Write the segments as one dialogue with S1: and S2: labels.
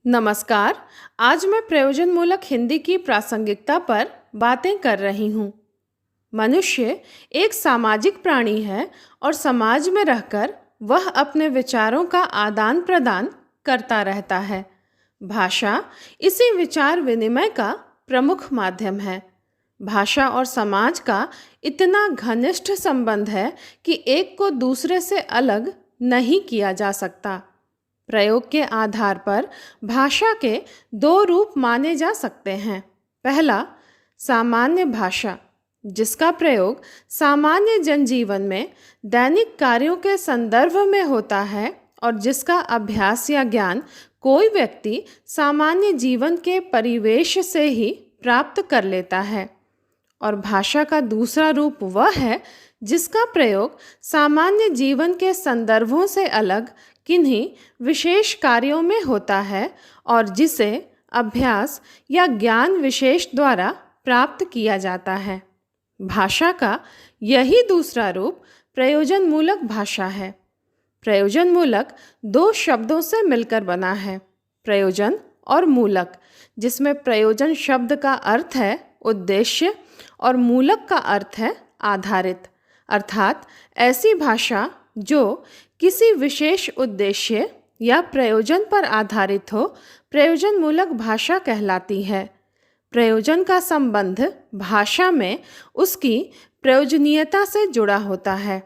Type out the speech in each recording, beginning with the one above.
S1: नमस्कार। आज मैं प्रयोजन मूलक हिंदी की प्रासंगिकता पर बातें कर रही हूँ। मनुष्य एक सामाजिक प्राणी है और समाज में रहकर वह अपने विचारों का आदान प्रदान करता रहता है। भाषा इसी विचार विनिमय का प्रमुख माध्यम है। भाषा और समाज का इतना घनिष्ठ संबंध है कि एक को दूसरे से अलग नहीं किया जा सकता। प्रयोग के आधार पर भाषा के दो रूप माने जा सकते हैं। पहला, सामान्य भाषा, जिसका प्रयोग सामान्य जनजीवन में दैनिक कार्यों के संदर्भ में होता है और जिसका अभ्यास या ज्ञान कोई व्यक्ति सामान्य जीवन के परिवेश से ही प्राप्त कर लेता है। और भाषा का दूसरा रूप वह है जिसका प्रयोग सामान्य जीवन के संदर्भों से अलग किन्हीं विशेष कार्यों में होता है और जिसे अभ्यास या ज्ञान विशेष द्वारा प्राप्त किया जाता है। भाषा का यही दूसरा रूप प्रयोजन मूलक भाषा है। प्रयोजन मूलक दो शब्दों से मिलकर बना है, प्रयोजन और मूलक, जिसमें प्रयोजन शब्द का अर्थ है उद्देश्य और मूलक का अर्थ है आधारित, अर्थात ऐसी भाषा जो किसी विशेष उद्देश्य या प्रयोजन पर आधारित हो, प्रयोजन मूलक भाषा कहलाती है। प्रयोजन का संबंध भाषा में उसकी प्रयोजनीयता से जुड़ा होता है।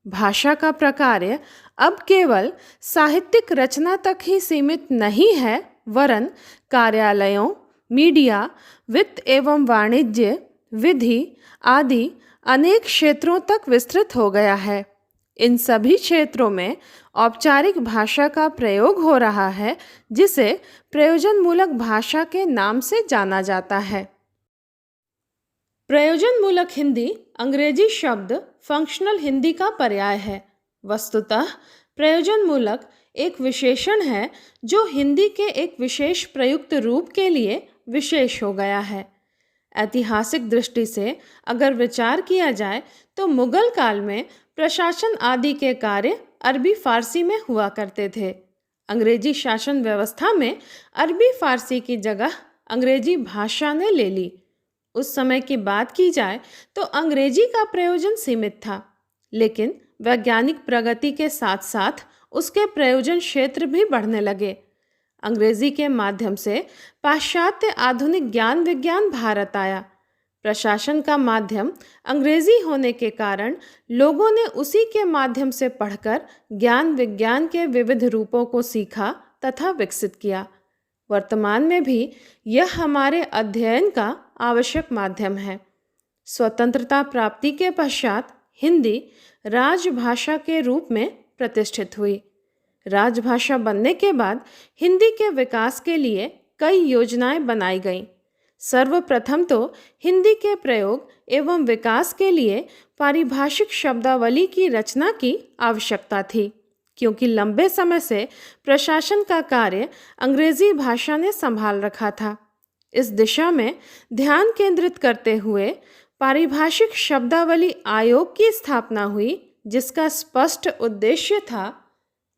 S1: भाषा का प्रकार्य अब केवल साहित्यिक रचना तक ही सीमित नहीं है, वरन कार्यालयों, मीडिया, वित्त एवं वाणिज्य, विधि आदि अनेक क्षेत्रों तक विस्तृत हो गया है। इन सभी क्षेत्रों में औपचारिक भाषा का प्रयोग हो रहा है, जिसे प्रयोजन मूलक भाषा के नाम से जाना जाता है। प्रयोजन मूलक हिंदी अंग्रेजी शब्द फंक्शनल हिंदी का पर्याय है। वस्तुतः प्रयोजन मूलक एक विशेषण है जो हिंदी के एक विशेष प्रयुक्त रूप के लिए विशेष हो गया है। ऐतिहासिक दृष्टि से अगर विचार किया जाए तो मुगल काल में प्रशासन आदि के कार्य अरबी फारसी में हुआ करते थे। अंग्रेजी शासन व्यवस्था में अरबी फारसी की जगह अंग्रेजी भाषा ने ले ली। उस समय की बात की जाए तो अंग्रेजी का प्रयोजन सीमित था, लेकिन वैज्ञानिक प्रगति के साथ साथ उसके प्रयोजन क्षेत्र भी बढ़ने लगे। अंग्रेजी के माध्यम से पाश्चात्य आधुनिक ज्ञान विज्ञान भारत आया। प्रशासन का माध्यम अंग्रेजी होने के कारण लोगों ने उसी के माध्यम से पढ़कर ज्ञान विज्ञान के विविध रूपों को सीखा तथा विकसित किया। वर्तमान में भी यह हमारे अध्ययन का आवश्यक माध्यम है। स्वतंत्रता प्राप्ति के पश्चात हिंदी राजभाषा के रूप में प्रतिष्ठित हुई। राजभाषा बनने के बाद हिंदी के विकास के लिए कई योजनाएं बनाई गईं। सर्वप्रथम तो हिंदी के प्रयोग एवं विकास के लिए पारिभाषिक शब्दावली की रचना की आवश्यकता थी, क्योंकि लंबे समय से प्रशासन का कार्य अंग्रेजी भाषा ने संभाल रखा था। इस दिशा में ध्यान केंद्रित करते हुए पारिभाषिक शब्दावली आयोग की स्थापना हुई, जिसका स्पष्ट उद्देश्य था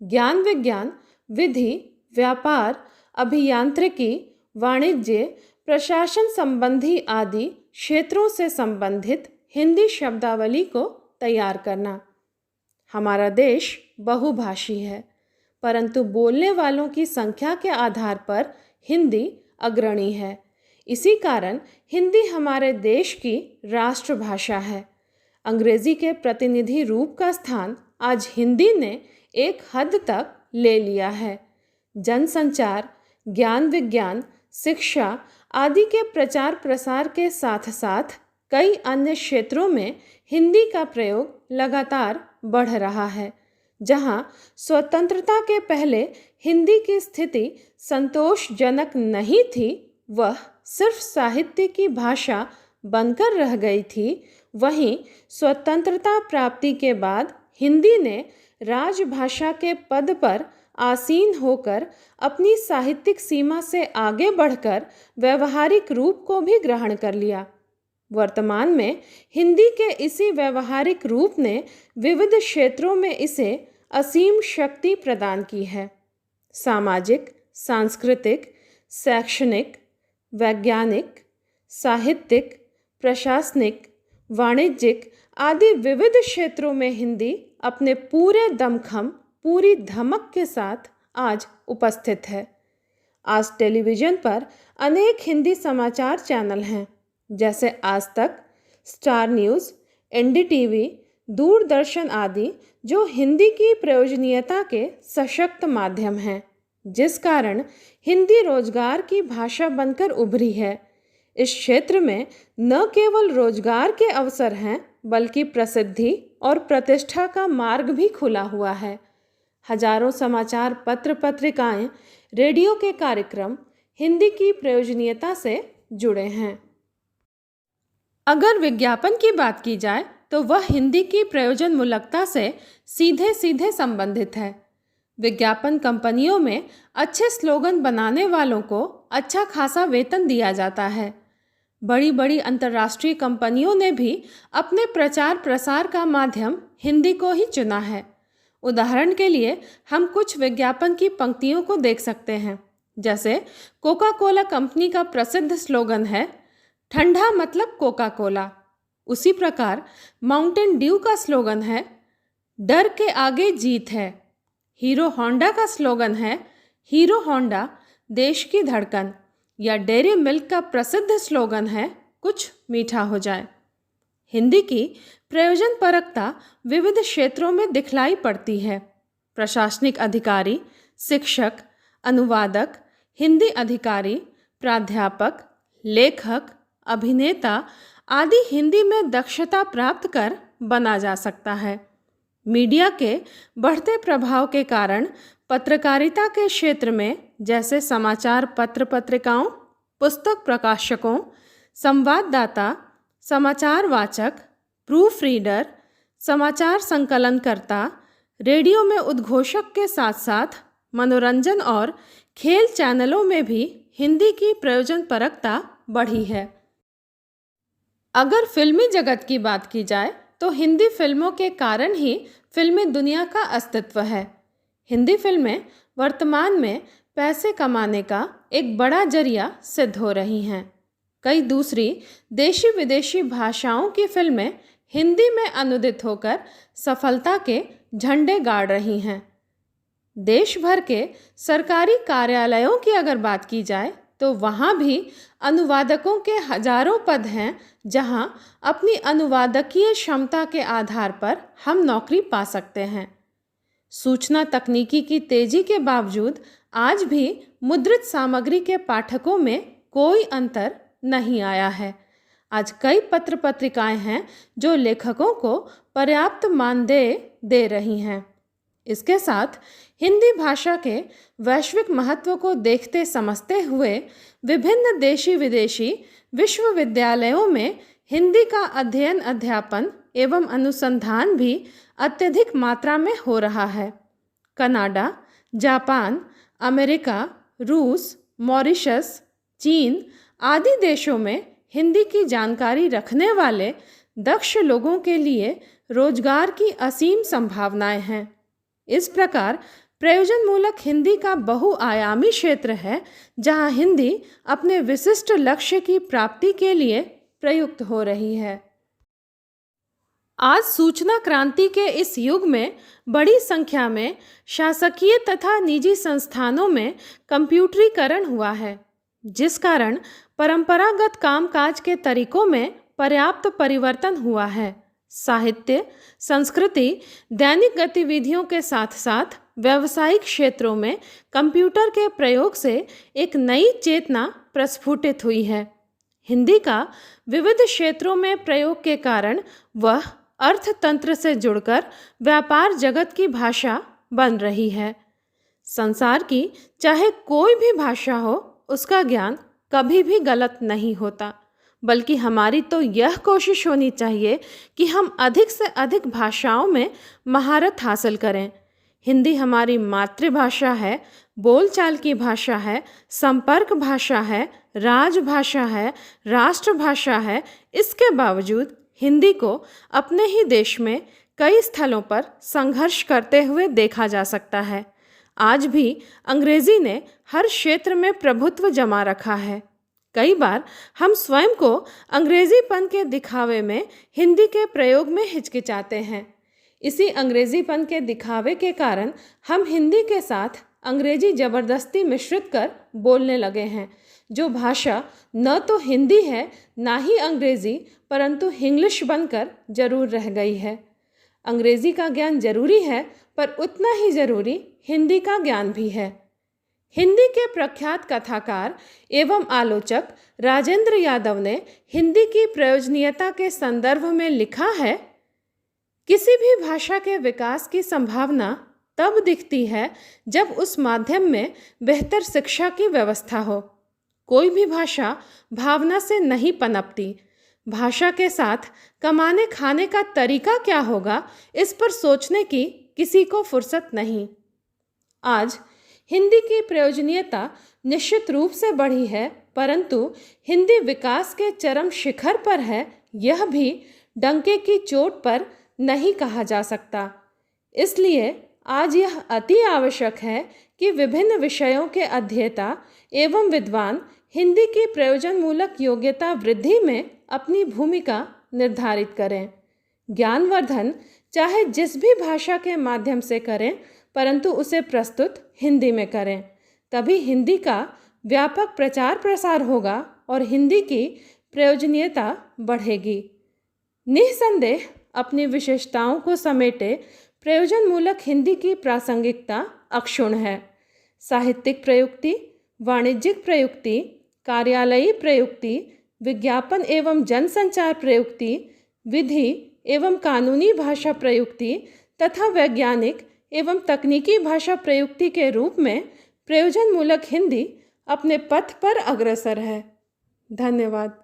S1: ज्ञान विज्ञान, विधि, व्यापार, अभियांत्रिकी, वाणिज्य, प्रशासन संबंधी आदि क्षेत्रों से संबंधित हिंदी शब्दावली को तैयार करना। हमारा देश बहुभाषी है, परंतु बोलने वालों की संख्या के आधार पर हिंदी अग्रणी है। इसी कारण हिंदी हमारे देश की राष्ट्रभाषा है। अंग्रेजी के प्रतिनिधि रूप का स्थान आज हिंदी ने एक हद तक ले लिया है। जनसंचार, ज्ञान विज्ञान, शिक्षा आदि के प्रचार प्रसार के साथ साथ कई अन्य क्षेत्रों में हिंदी का प्रयोग लगातार बढ़ रहा है। जहां स्वतंत्रता के पहले हिंदी की स्थिति संतोषजनक नहीं थी, वह सिर्फ साहित्य की भाषा बनकर रह गई थी, वहीं स्वतंत्रता प्राप्ति के बाद हिंदी ने राजभाषा के पद पर आसीन होकर अपनी साहित्यिक सीमा से आगे बढ़कर व्यवहारिक रूप को भी ग्रहण कर लिया। वर्तमान में हिंदी के इसी व्यवहारिक रूप ने विविध क्षेत्रों में इसे असीम शक्ति प्रदान की है। सामाजिक, सांस्कृतिक, शैक्षणिक, वैज्ञानिक, साहित्यिक, प्रशासनिक, वाणिज्यिक आदि विविध क्षेत्रों में हिंदी अपने पूरे दमखम, पूरी धमक के साथ आज उपस्थित है। आज टेलीविज़न पर अनेक हिंदी समाचार चैनल हैं, जैसे आज तक, स्टार न्यूज़, एनडीटीवी, दूरदर्शन आदि, जो हिंदी की प्रयोजनीयता के सशक्त माध्यम हैं, जिस कारण हिंदी रोजगार की भाषा बनकर उभरी है। इस क्षेत्र में न केवल रोजगार के अवसर हैं, बल्कि प्रसिद्धि और प्रतिष्ठा का मार्ग भी खुला हुआ है। हजारों समाचार पत्र पत्रिकाएं, रेडियो के कार्यक्रम हिंदी की प्रयोजनीयता से जुड़े हैं। अगर विज्ञापन की बात की जाए तो वह हिंदी की प्रयोजन मूलकता से सीधे सीधे संबंधित है। विज्ञापन कंपनियों में अच्छे स्लोगन बनाने वालों को अच्छा खासा वेतन दिया जाता है। बड़ी बड़ी अंतर्राष्ट्रीय कंपनियों ने भी अपने प्रचार प्रसार का माध्यम हिंदी को ही चुना है। उदाहरण के लिए हम कुछ विज्ञापन की पंक्तियों को देख सकते हैं, जैसे कोका कोला कंपनी का प्रसिद्ध स्लोगन है, ठंडा मतलब कोका कोला। उसी प्रकार माउंटेन ड्यू का स्लोगन है, डर के आगे जीत है। हीरो होंडा का स्लोगन है, हीरो होंडा देश की धड़कन। या डेयरी मिल्क का प्रसिद्ध स्लोगन है, कुछ मीठा हो जाए। हिंदी की प्रयोजन परकता विविध क्षेत्रों में दिखलाई पड़ती है। प्रशासनिक अधिकारी, शिक्षक, अनुवादक, हिंदी अधिकारी, प्राध्यापक, लेखक, अभिनेता आदि हिंदी में दक्षता प्राप्त कर बना जा सकता है। मीडिया के बढ़ते प्रभाव के कारण पत्रकारिता के क्षेत्र में, जैसे समाचार पत्र पत्रिकाओं, पुस्तक प्रकाशकों, संवाददाता, समाचार वाचक, प्रूफ रीडर, समाचार संकलनकर्ता, रेडियो में उद्घोषक के साथ साथ मनोरंजन और खेल चैनलों में भी हिंदी की प्रयोजन परकता बढ़ी है। अगर फिल्मी जगत की बात की जाए तो हिंदी फिल्मों के कारण ही फिल्मी दुनिया का अस्तित्व है। हिंदी फिल्में वर्तमान में पैसे कमाने का एक बड़ा जरिया सिद्ध हो रही हैं। कई दूसरी देशी विदेशी भाषाओं की फिल्में हिंदी में अनुदित होकर सफलता के झंडे गाड़ रही हैं। देश भर के सरकारी कार्यालयों की अगर बात की जाए तो वहाँ भी अनुवादकों के हजारों पद हैं, जहाँ अपनी अनुवादकीय क्षमता के आधार पर हम नौकरी पा सकते हैं। सूचना तकनीकी की तेजी के बावजूद आज भी मुद्रित सामग्री के पाठकों में कोई अंतर नहीं आया है। आज कई पत्र पत्रिकाएं हैं जो लेखकों को पर्याप्त मानदेय दे रही हैं। इसके साथ हिंदी भाषा के वैश्विक महत्व को देखते समझते हुए विभिन्न देशी विदेशी विश्वविद्यालयों में हिंदी का अध्ययन, अध्यापन एवं अनुसंधान भी अत्यधिक मात्रा में हो रहा है। कनाडा, जापान, अमेरिका, रूस, मॉरिशस, चीन आदि देशों में हिंदी की जानकारी रखने वाले दक्ष लोगों के लिए रोजगार की असीम संभावनाएं हैं। इस प्रकार प्रयोजन मूलक हिंदी का बहुआयामी क्षेत्र है, जहां हिंदी अपने विशिष्ट लक्ष्य की प्राप्ति के लिए प्रयुक्त हो रही है। आज सूचना क्रांति के इस युग में बड़ी संख्या में शासकीय तथा निजी संस्थानों में कंप्यूटरीकरण हुआ है, जिस कारण परंपरागत कामकाज के तरीकों में पर्याप्त परिवर्तन हुआ है। साहित्य, संस्कृति, दैनिक गतिविधियों के साथ साथ व्यावसायिक क्षेत्रों में कंप्यूटर के प्रयोग से एक नई चेतना प्रस्फुटित हुई है। हिंदी का विविध क्षेत्रों में प्रयोग के कारण वह अर्थतंत्र से जुड़कर व्यापार जगत की भाषा बन रही है। संसार की चाहे कोई भी भाषा हो, उसका ज्ञान कभी भी गलत नहीं होता, बल्कि हमारी तो यह कोशिश होनी चाहिए कि हम अधिक से अधिक भाषाओं में महारत हासिल करें। हिंदी हमारी मातृभाषा है, बोलचाल की भाषा है, संपर्क भाषा है, राजभाषा है, राष्ट्रभाषा है। इसके बावजूद हिंदी को अपने ही देश में कई स्थलों पर संघर्ष करते हुए देखा जा सकता है। आज भी अंग्रेजी ने हर क्षेत्र में प्रभुत्व जमा रखा है। कई बार हम स्वयं को अंग्रेजीपन के दिखावे में हिंदी के प्रयोग में हिचकिचाते हैं। इसी अंग्रेजीपन के दिखावे के कारण हम हिंदी के साथ अंग्रेजी जबरदस्ती मिश्रित कर बोलने लगे हैं, जो भाषा न तो हिंदी है ना ही अंग्रेजी, परंतु हिंग्लिश बनकर जरूर रह गई है। अंग्रेजी का ज्ञान जरूरी है, पर उतना ही जरूरी हिंदी का ज्ञान भी है। हिंदी के प्रख्यात कथाकार एवं आलोचक राजेंद्र यादव ने हिंदी की प्रयोजनीयता के संदर्भ में लिखा है, किसी भी भाषा के विकास की संभावना तब दिखती है जब उस माध्यम में बेहतर शिक्षा की व्यवस्था हो। कोई भी भाषा भावना से नहीं पनपती। भाषा के साथ कमाने खाने का तरीका क्या होगा, इस पर सोचने की किसी को फुर्सत नहीं। आज हिंदी की प्रयोजनीयता निश्चित रूप से बढ़ी है, परंतु हिंदी विकास के चरम शिखर पर है, यह भी डंके की चोट पर नहीं कहा जा सकता। इसलिए आज यह अति आवश्यक है कि विभिन्न विषयों के अध्येता एवं विद्वान हिंदी की प्रयोजनमूलक योग्यता वृद्धि में अपनी भूमिका निर्धारित करें। ज्ञानवर्धन चाहे जिस भी भाषा के माध्यम से करें, परंतु उसे प्रस्तुत हिंदी में करें। तभी हिंदी का व्यापक प्रचार प्रसार होगा और हिंदी की प्रयोजनीयता बढ़ेगी। निस्संदेह अपनी विशेषताओं को समेटे प्रयोजनमूलक हिंदी की प्रासंगिकता अक्षुण्ण है। साहित्यिक प्रयुक्ति, वाणिज्यिक प्रयुक्ति, कार्यालयी प्रयुक्ति, विज्ञापन एवं जनसंचार प्रयुक्ति, विधि एवं कानूनी भाषा प्रयुक्ति तथा वैज्ञानिक एवं तकनीकी भाषा प्रयुक्ति के रूप में प्रयोजनमूलक हिंदी अपने पथ पर अग्रसर है। धन्यवाद।